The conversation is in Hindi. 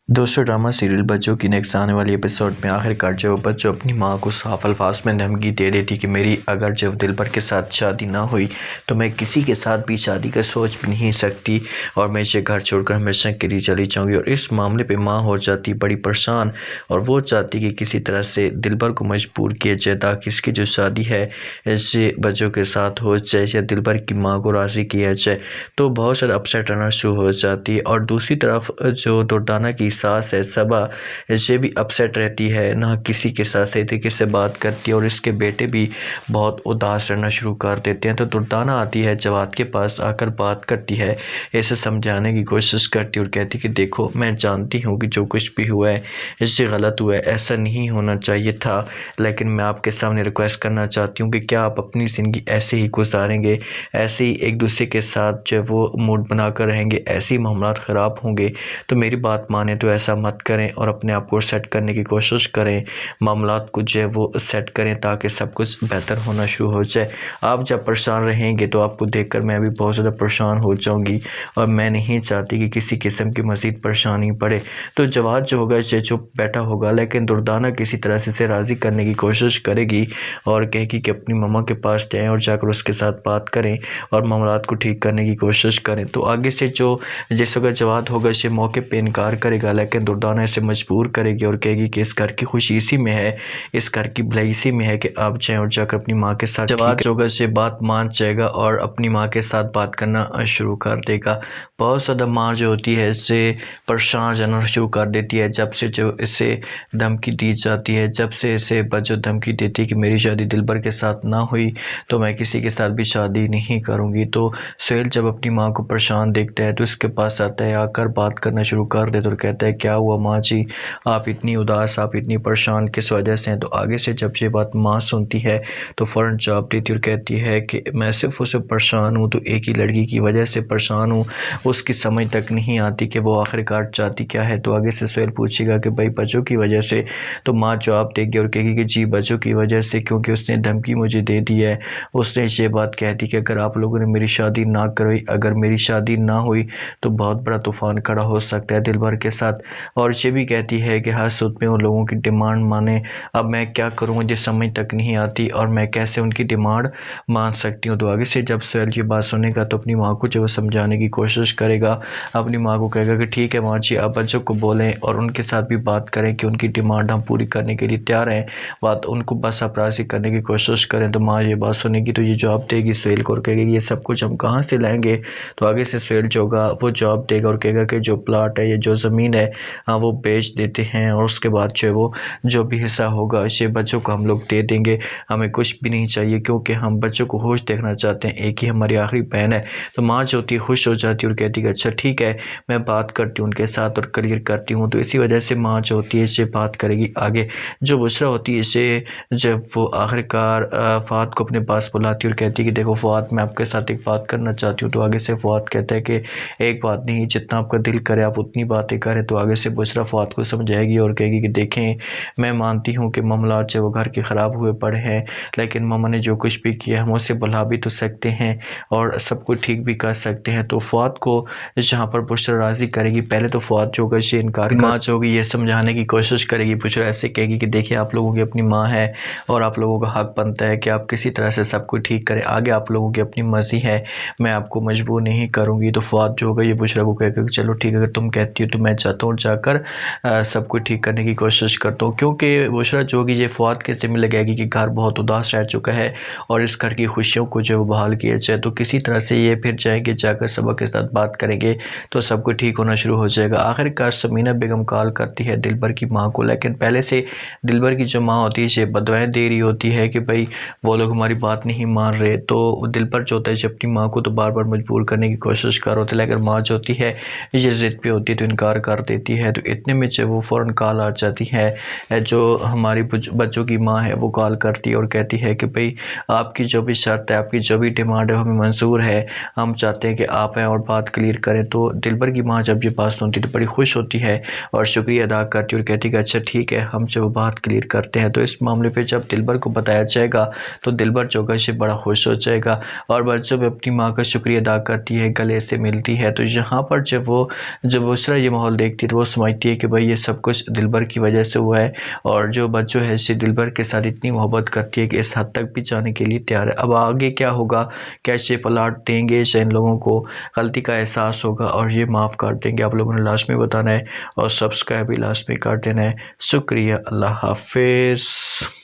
दोस्तों ड्रामा सीरियल बच्चों की नेक्स्ट आने वाली एपिसोड में आखिरकार जो बच्चों अपनी माँ को साफ अल्फाज में धमकी दे रही थी कि मेरी अगर जो दिलबर के साथ शादी ना हुई तो मैं किसी के साथ भी शादी का सोच भी नहीं सकती और मैं इसे घर छोड़कर हमेशा के लिए चली जाऊंगी। और इस मामले पे माँ हो जाती बड़ी परेशान और वो चाहती कि किसी तरह से दिलबर को मजबूर किया जाए ताकि इसकी जो शादी है ऐसे बच्चों के साथ हो जाए या दिलबर की माँ को राज़ी किया जाए। तो बहुत सारा अपसेट रहना शुरू हो जाती है और दूसरी तरफ जो दुर्दाना की सास है सबा, ये भी अपसेट रहती है, ना किसी के साथ सही तरीके से बात करती है और इसके बेटे भी बहुत उदास रहना शुरू कर देते हैं। तो दुर्दाना आती है जवाद के पास, आकर बात करती है, इसे समझाने की कोशिश करती है और कहती कि देखो मैं जानती हूँ कि जो कुछ भी हुआ है इससे गलत हुआ है, ऐसा नहीं होना चाहिए था, लेकिन मैं आपके सामने रिक्वेस्ट करना चाहती हूँ कि क्या आप अपनी ज़िंदगी ऐसे ही गुजारेंगे, ऐसे ही एक दूसरे के साथ जो वो मूड बनाकर रहेंगे, ऐसे ही मामलात ख़राब होंगे। तो मेरी बात माने तो ऐसा मत करें और अपने आप को सेट करने की कोशिश करें, मामलात को जो है वो सेट करें ताकि सब कुछ बेहतर होना शुरू हो जाए। आप जब परेशान रहेंगे तो आपको देखकर मैं भी बहुत ज़्यादा परेशान हो जाऊंगी और मैं नहीं चाहती कि किसी किस्म की मज़ीद परेशानी पड़े। तो जवाद जो होगा इसे चुप बैठा होगा, लेकिन दुर्दाना किसी तरह से इसे राज़ी करने की कोशिश करेगी और कहेगी कि अपनी मम्मा के पास जाएँ और जाकर उसके साथ बात करें और मामलात को ठीक करने की कोशिश करें। तो आगे से जो जिस वक्त जवाद होगा इसे मौके पे इनकार करेगा, लेकिन दुर्दाना इसे मजबूर करेगी और कहेगी कि इस घर की खुशी इसी में है, इस घर की भलाई इसी में है कि आप जाएँ और जाकर अपनी माँ के साथ। जवाद जो होगा इसे बात मान जाएगा और अपनी माँ के साथ बात करना शुरू कर देगा। बहुत ज़्यादा माँ जो होती है इससे परेशान रहना शुरू कर देती है जब से जो इसे धमकी दी जाती है, जब से इसे बच्चों धमकी देती है कि मेरी शादी दिलबर के साथ ना हुई तो मैं किसी के साथ भी शादी नहीं करूँगी। तो सुहेल जब अपनी माँ को परेशान देखता है तो इसके पास आता है, आकर बात करना शुरू कर देता और कहता है क्या हुआ माँ जी, आप इतनी उदास, आप इतनी परेशान किस वजह से हैं। तो आगे से जब ये बात माँ सुनती है तो फ़ौरन जवाब देती और कहती है कि मैं सिर्फ उससे परेशान हूँ, तो एक ही लड़की की वजह से परेशान हूँ, उसकी समझ तक नहीं आती कि वो आखिरकार चाहती क्या है। तो आगे से सुहेल पूछेगा कि भाई बच्चों की वजह से, तो माँ जवाब देगी और कहेगी कि जी बच्चों की वजह से, क्योंकि उसने धमकी मुझे दे दी है। उसने ये बात कह दी कि अगर आप लोगों ने मेरी शादी ना करवाई, अगर मेरी शादी ना हुई तो बहुत बड़ा तूफ़ान खड़ा हो सकता है दिलबर के साथ। और ये भी कहती है कि हर सूरत में उन लोगों की डिमांड माने, अब मैं क्या करूँ मुझे समझ तक नहीं आती और मैं कैसे उनकी डिमांड मान सकती हूँ। तो आगे से जब सुहेल ये बात सुनेगा तो अपनी माँ को जो समझाने की कोशिश करेगा, अपनी माँ को कहेगा कि ठीक है माँ जी आप बच्चों को बोलें और उनके साथ भी बात करें कि उनकी डिमांड हम पूरी करने के लिए तैयार हैं, बात उनको बस आप राज़ी करने की कोशिश करें। तो माँ ये बात सुनेगी तो ये जवाब देगी सुहेल को और कहेगी ये सब कुछ हम कहाँ से लाएंगे। तो आगे से सुहेल जो होगा वो जवाब देगा और कहेगा कि जो प्लाट है, ये जो ज़मीन है वो बेच देते हैं और उसके बाद जो है वो जो भी हिस्सा होगा इसे बच्चों को हम लोग दे देंगे, हमें कुछ भी नहीं चाहिए क्योंकि हम बच्चों को खुश देखना चाहते हैं, एक ही हमारी आखिरी बहन है। तो माँ जो होती है खुश हो जाती है और कहती है अच्छा ठीक है मैं बात करती हूँ उनके साथ और क्लियर करती हूँ। तो इसी वजह से माँ जो होती है इसे बात करेगी आगे। जो बुशरा होती है इसे जब वो आखिरकार फ़वाद को अपने पास बुलाती है और कहती है कि देखो फ़वाद मैं आपके साथ एक बात करना चाहती हूँ। तो आगे से फ़वाद कहता है कि एक बात नहीं, जितना आपका दिल करे आप उतनी बातें करें। तो आगे से बुशरा फ़वाद को समझाएगी और कहेगी कि देखें मैं मानती हूँ कि मामलात जो वो घर के ख़राब हुए पड़े हैं, लेकिन मामा ने जो कुछ भी किया हम उसे भुला भी तो सकते हैं और सब कुछ ठीक भी कर सकते हैं। तो फ़वाद को जहाँ पर बुशरा राज़ी करेगी, पहले तो फ़वाद जो होगा इसे इनकार, माँ जो होगी ये समझाने की कोशिश करेगी। बुशरा ऐसे कहेगी कि देखिए आप लोगों की अपनी माँ है और आप लोगों का हक बनता है कि आप किसी तरह से सब कुछ ठीक करें, आगे आप लोगों की अपनी मर्ज़ी है, मैं आपको मजबूर नहीं करूँगी। तो फ़वाद जो होगा ये बुशरा को कहेगा कि चलो ठीक है अगर तुम कहती हो तो मैं चाहता हूँ जाकर सब कुछ ठीक करने की कोशिश करता हूँ, क्योंकि बुशरा जो होगी ये फ़वाद के ज़िम्मे लगाएगी कि घर बहुत उदास रह चुका है और इस घर की खुशियों को जो बहाल किया जाए। तो किसी तरह से ये फिर जाएंगे, जाकर सबा के साथ बात करेंगे तो सब कुछ ठीक होना शुरू हो जाएगा। आखिरकार समीना बेगम कॉल करती है दिलबर की माँ को, लेकिन पहले से दिलबर की जो माँ होती है ये बदवाएँ दे रही होती है कि भाई वो लोग हमारी बात नहीं मान रहे। तो दिलबर जो होता है अपनी माँ को तो बार बार मजबूर करने की कोशिश कर होते, लेकिन माँ जो होती है ये ज़िद पे होती है तो इनकार कर देती है। तो इतने में जो वो फ़ौरन कॉल आ जाती है, जो हमारी बच्चों की माँ है वो कॉल करती है और कहती है कि भाई आपकी जो भी शर्त है, आपकी जो भी डिमांड है हमें मंजूर है, हम चाहते हैं कि आप आएँ और बात क्लियर करें। तो दिलबर की माँ जब ये बात सुनती तो बड़ी खुश होती है और शुक्रिया अदा करती है और कहती है कि अच्छा ठीक है हम जब बात क्लियर करते हैं। तो इस मामले पे जब दिलबर को बताया जाएगा तो दिलबर जो है बड़ा खुश हो जाएगा और बच्चों में अपनी माँ का शुक्रिया अदा करती है, गले से मिलती है। तो यहाँ पर जब बुशरा ये माहौल देख देखती है तो वो समझती है कि भाई ये सब कुछ दिलबर की वजह से हुआ है, और जो बच्चों है इसे दिलबर के साथ इतनी मोहब्बत करती है कि इस हद तक भी जाने के लिए तैयार है। अब आगे क्या होगा, कैसे पलट देंगे इसे, इन लोगों को गलती का एहसास होगा और ये माफ़ कर देंगे। आप लोगों ने लास्ट में बताना है और सब्सक्राइब भी लास्ट में कर देना है। शुक्रिया, अल्लाह हाफिज़।